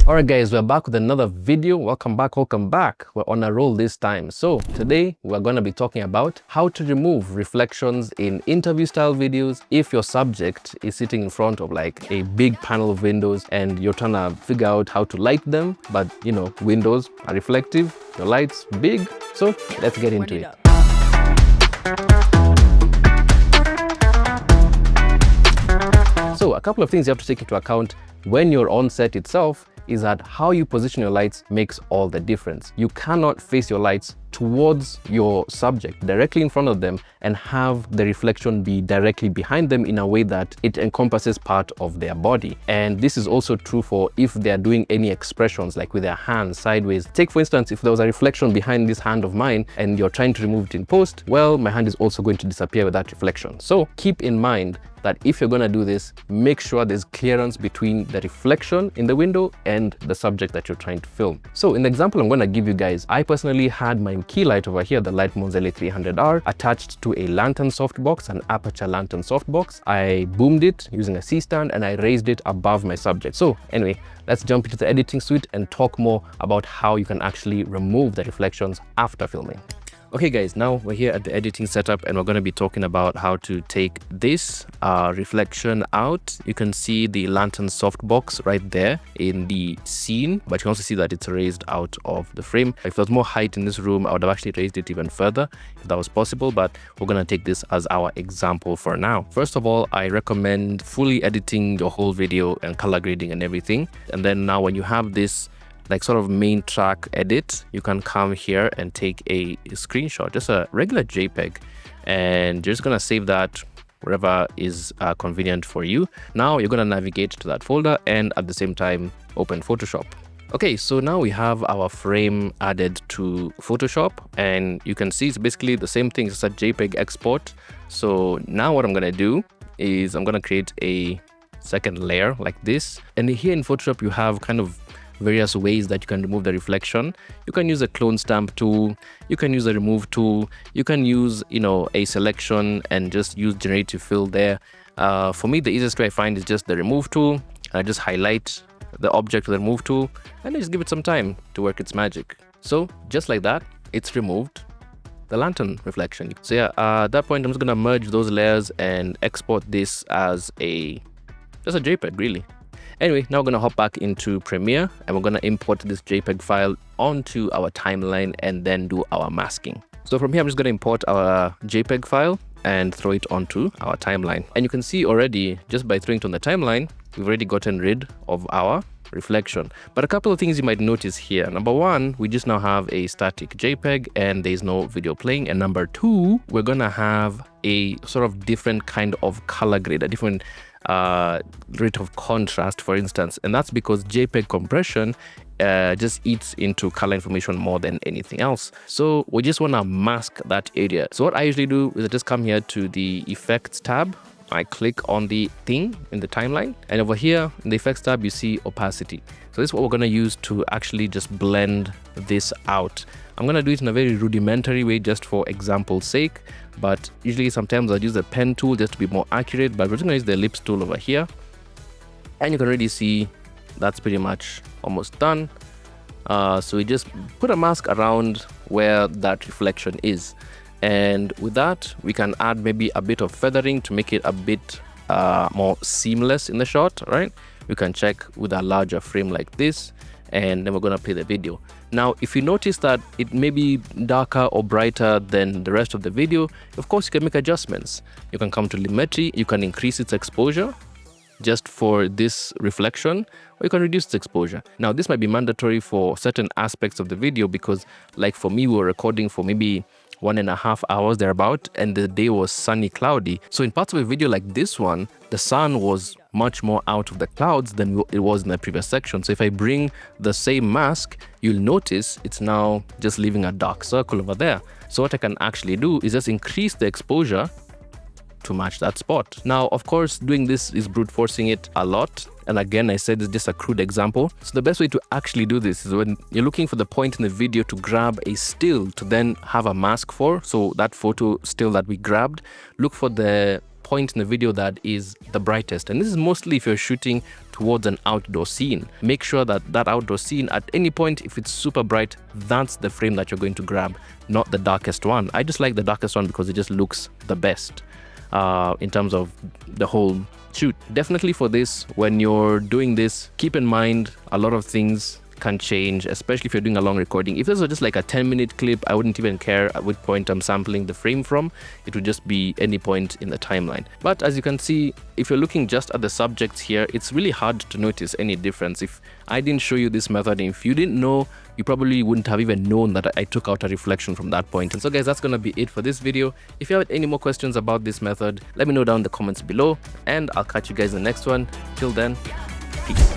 Alright guys, we're back with another video. Welcome back. We're on a roll this time. So today we're going to be talking about how to remove reflections in interview style videos if your subject is sitting in front of like a big panel of windows and you're trying to figure out how to light them, but you know, windows are reflective, your light's big. So let's get into it. So a couple of things you have to take into account when you're on set itself is that how you position your lights makes all the difference. You cannot face your lights towards your subject, directly in front of them, and have the reflection be directly behind them in a way that it encompasses part of their body. And this is also true for if they're doing any expressions like with their hands sideways. Take for instance, if there was a reflection behind this hand of mine and you're trying to remove it in post, well, my hand is also going to disappear with that reflection. So keep in mind that if you're going to do this, make sure there's clearance between the reflection in the window and the subject that you're trying to film. So in the example I'm going to give you guys, I personally had my key light over here, the Litemons LA300R, attached to a lantern softbox, an aperture lantern softbox. I boomed it using a C-stand and I raised it above my subject. So anyway, let's jump into the editing suite and talk more about how you can actually remove the reflections after filming. Okay guys, now we're here at the editing setup and we're going to be talking about how to take this reflection out. You can see the lantern softbox right there in the scene, but you can also see that it's raised out of the frame. If there was more height in this room, I would have actually raised it even further if that was possible, but we're going to take this as our example for now. First of all, I recommend fully editing your whole video and color grading and everything. And then now when you have this like sort of main track edit, you can come here and take a screenshot, just a regular JPEG, and you're just gonna save that wherever is convenient for you. Now you're gonna navigate to that folder and at the same time open Photoshop. Okay, so now we have our frame added to Photoshop and you can see it's basically the same thing, it's a JPEG export. So now what I'm gonna do is I'm gonna create a second layer like this, and here in Photoshop you have kind of various ways that you can remove the reflection. You can use a clone stamp tool, you can use a remove tool, you can use, you know, a selection and just use generative fill there. For me, the easiest way I find is just the remove tool. I just highlight the object with the remove tool and I just give it some time to work its magic. So just like that, it's removed the lantern reflection. So yeah, at that point I'm just gonna merge those layers and export this as just a JPEG really. Anyway, now we're going to hop back into Premiere and we're going to import this JPEG file onto our timeline and then do our masking. So from here, I'm just going to import our JPEG file and throw it onto our timeline. And you can see already, just by throwing it on the timeline, we've already gotten rid of our reflection. But a couple of things you might notice here. Number one, we just now have a static JPEG and there's no video playing. And number two, we're going to have a sort of different kind of color grade, a different rate of contrast, for instance, and that's because JPEG compression just eats into color information more than anything else. So we just want to mask that area. So what I usually do is I just come here to the effects tab. I click on the thing in the timeline, and over here in the effects tab you see opacity. So this is what we're going to use to actually just blend this out. I'm going to do it in a very rudimentary way just for example's sake, but usually sometimes I'd use the pen tool just to be more accurate, but we're just going to use the ellipse tool over here. And you can already see that's pretty much almost done. So we just put a mask around where that reflection is. And with that, we can add maybe a bit of feathering to make it a bit more seamless in the shot, right? We can check with a larger frame like this, and then we're going to play the video. Now, if you notice that it may be darker or brighter than the rest of the video, of course, you can make adjustments. You can come to Limetry, you can increase its exposure just for this reflection, or you can reduce its exposure. Now, this might be mandatory for certain aspects of the video because, like for me, we were recording for maybe 1.5 hours thereabout, and the day was sunny, cloudy. So in parts of a video like this one, the sun was much more out of the clouds than it was in the previous section. So if I bring the same mask, you'll notice it's now just leaving a dark circle over there. So what I can actually do is just increase the exposure to match that spot. Now, of course, doing this is brute forcing it a lot. And again, I said it's just a crude example. So the best way to actually do this is when you're looking for the point in the video to grab a still to then have a mask for. So that photo still that we grabbed, look for the point in the video that is the brightest. And this is mostly if you're shooting towards an outdoor scene. Make sure that that outdoor scene, at any point, if it's super bright, that's the frame that you're going to grab, not the darkest one. I just like the darkest one because it just looks the best in terms of the whole shoot. Definitely for this, when you're doing this, keep in mind a lot of things can change, especially if you're doing a long recording. If this was just like a 10-minute clip, I wouldn't even care at what point I'm sampling the frame from. It would just be any point in the timeline. But as you can see, if you're looking just at the subjects here, it's really hard to notice any difference. If I didn't show you this method, and if you didn't know, you probably wouldn't have even known that I took out a reflection from that point. And so guys, that's gonna be it for this video. If you have any more questions about this method, let me know down in the comments below, and I'll catch you guys in the next one. Till then, peace.